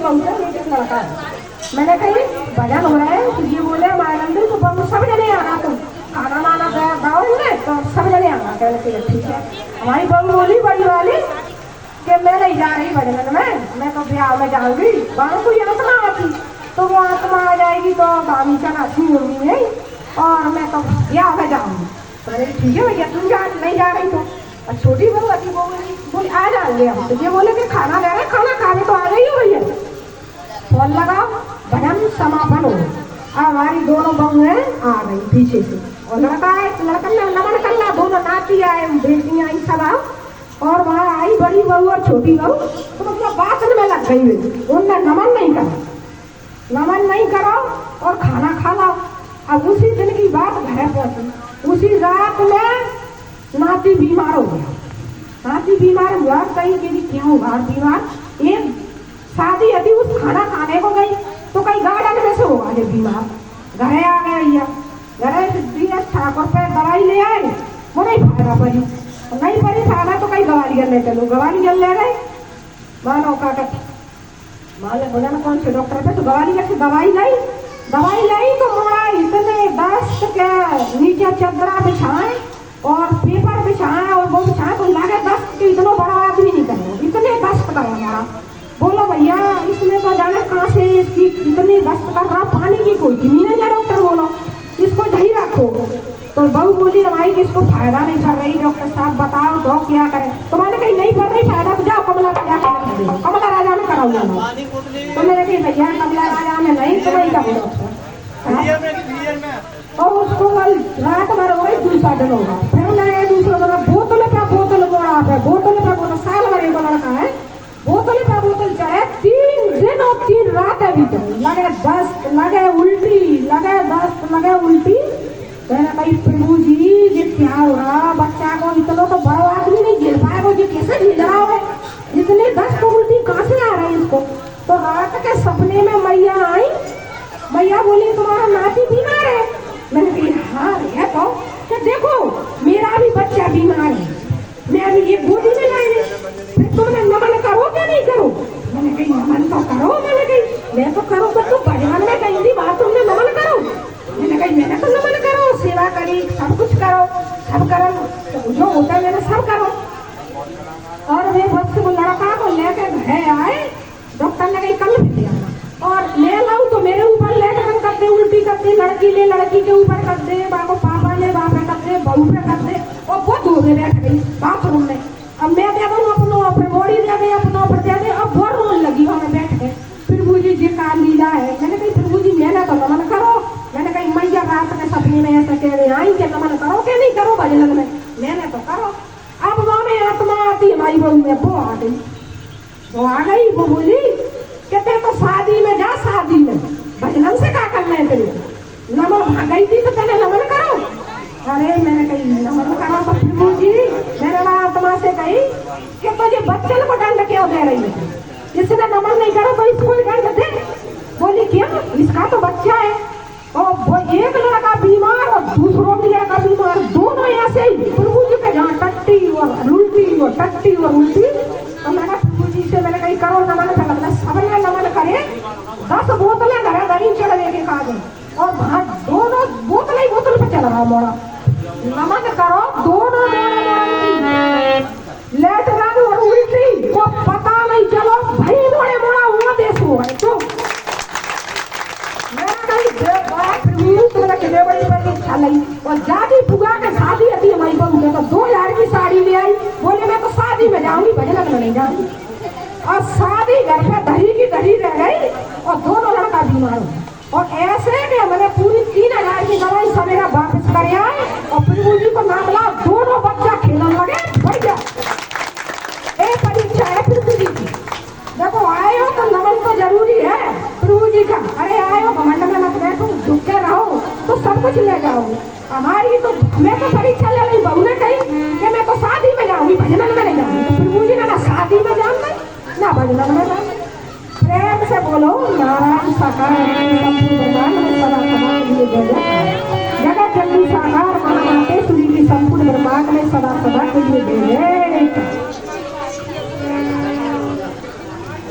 बहुत लड़का है। मैंने कही भजन हो रहा है तो ये बोले हमारे मंदिर तो बम सब जने आना, तुम खाना वाना गाओगे तो सब जने आना। कहते ठीक है। हमारी बहू बोली बड़ी वाली कि मैं नहीं जा रही भजन में, मैं तो ब्याह में जाऊंगी। वहाँ कोई आत्मा आती तो वो आत्मा आ जाएगी तो भाभी चनासी होगी नहीं, और मैं तो ब्याह में जाऊंगी। तो मेरी ठीक है भैया, तुम नहीं जा रही तो। और छोटी बहू आती वो बोली आ जाएंगे हम। तो ये बोले कि खाना ले रहे, खाना खाने तो आ गई हो भैया, फोन लगाओ भजन समापन हो। अब हमारी दोनों बहुएं आ गई पीछे से, और लड़का है, लड़का नमन करना, दोनों नाती आए, बेटियां आई सब आओ। और वहाँ आई बड़ी बहू और छोटी बहू, तो मतलब बातन में लग गई हुई। उनने नमन नहीं करा, नमन नहीं करो और खाना खा लो। अब उसी दिन की बात घर पहुंची। उसी रात में नाती बीमार हो गया। नाती बीमार हुआ, कहीं कि क्यों हुआ बीमार, एक शादी यदि उस खाना खाने को गई तो कहीं गार्डन में से होगा जब बीमार। घरे आ गए भैया, घरे दिनेश ठाकुर पे दवाई ले आए, वो नहीं फायदा पड़ी, नहीं पड़ी फायदा तो कहीं गवालियर ले चलो, गवालियर ले गए। मानो का माले बोला ना कौन से डॉक्टर पे, तो गवालियर से दवाई लाई तो मोड़ा इतने दस्त के नीचे चदरा बिछाए और पेपर बिछाए और वो बिछाए तो लगे दस्त के इतना बड़ा आदमी नहीं करो, इतने दस्त करो हमारा। बोलो भैया इसमें तो जाने कहाँ से इसकी इतनी दस्त कर रहा, पानी की कोई कमी नहीं है। डॉक्टर बोलो इसको यही रखो। तो बहू बोली हमारी इसको फायदा नहीं कर रही, डॉक्टर साहब बताओ तो क्या करें। तुम्हारे कहीं नहीं कर रही फायदा तो जाओ कमला राजा कर, कमला राजा में कराओ। तो मैंने कही भैया कमला राजा में नहीं, तो वही करो डॉक्टर। और उसको कल रात भर हो गई, दूसरा दिन होगा, फिर मैंने दूसरा दिन बोतल पे बोतल मोड़ा पे बोतल पे बोतल, साल भर एक लड़का है, बोतल पे बोतल चढ़े 3 दिन और 3 रात भी लगे दस्त, लगे उल्टी, लगे दस्त, लगे उल्टी। मैंने कही प्रभु जी ये क्या हो रहा, बच्चा को इतना तो बड़ा आदमी नहीं झेल पाएगा, ये कैसे झेल रहा है, इतने दस्त उल्टी कहाँ से आ रही है इसको। तो रात के सपने में मैया आई, मैया बोली तुम्हारा नाती बीमार है। मैंने कही हाँ है तो देखो मेरा भी बच्चा बीमार है, मैं अभी ये गोदी में लाई, फिर तुमने नमन करो क्या नहीं करो। मैंने कही नमन तो करो, मैंने कही मैं तो करो, पर तुम भगवान में कही थी बात, तुमने नमन करो। मैंने कही मैंने तो नमन करो, सेवा करी, सब कुछ करो, सब करो जो होता है मैंने सब करो। और वे बस वो लड़का को लेके घर आए, डॉक्टर ने कही कल भी आना, और ले लाऊं तो मेरे ऊपर लेकर कर दे, उल्टी कर दे, लड़की ले लड़की के ऊपर कर दे, बाको पापा ले बाप पे कर दे, बहू पे कर दे, और वो धोने बैठ गई बाथरूम में। अब मैं दे दूँ अपनों, फिर मोड़ी दे दे अपनों पर दे दे, अब वो रोने लगी वहाँ बैठ के। प्रभु जी जी का लीला है। मैंने कही प्रभु जी मैंने तो नमन करो, मैंने कही मैया रात में सपने में ऐसा कह रहे आई के नमन करो के नहीं करो भजन में, मैंने तो करो। अब वहाँ में आत्मा आती हमारी बहू में, वो आ गई, वो बोली कहते तो शादी में जा, शादी में भजन से क्या करना है तेरे, नमन भाग गई थी तो पहले नमन करो। अरे मैंने कही नमन करो तो प्रभु जी मैंने आत्मा से कही कि तुझे बच्चन को दंड क्यों दे रही है, इसने नमन नहीं करो तो इसको दंड दे। बोली क्यों, इसका तो बच्चा है, और वो एक लड़का बीमार और दूसरों भी लड़का बीमार, दोनों ऐसे ही प्रभु जी के जहाँ टट्टी और उल्टी और टट्टी और उल्टी। तो मैंने प्रभु जी से मैंने कही करो नमन कर, सबने नमन करे, 10 बोतलें घरे गरीब चढ़े के खा गए, और वहाँ दोनों बोतल ही बोतल पे चल रहा मोड़ा, नमन करो दोनों लेट रन और उल्टी, वो पता नहीं चलो भाई मोड़े मोड़ा हुआ देश हुआ है। तो मैं कहीं तुमने किले बड़ी बड़ी इच्छा लगी, और जाती पुगा के शादी अभी हमारी बहू ने तो 2000 की साड़ी ले आई, बोले मैं तो शादी में जाऊंगी भजन में नहीं जाऊंगी। और शादी घर पे धरी की धरी रह गई, और दोनों लड़का बीमार हो, और ऐसे कि मैंने पूरी 3000 की दवाई सवेरा वापस कर आए, और प्रभु जी को नाम ला, दोनों बच्चा खेलने लगे बढ़िया। एक परीक्षा है पृथ्वी जी की, देखो आए हो तो नमन तो जरूरी है प्रभु जी का। अरे आए हो घमंड में मत बैठो, झुके रहो तो सब कुछ ले जाओगे। हमारी तो मैं तो परीक्षा ले रही, बहू ने कही कि मैं तो शादी में जाऊंगी भजन में नहीं जाऊंगी। तो प्रभु जी ने ना शादी में जाना ना भजन में जाना। प्रेम से बोलो नारायण साकार जगत जननी साकार माते सूर्य की संपूर्ण ब्रह्मांड में सदा सदा के लिए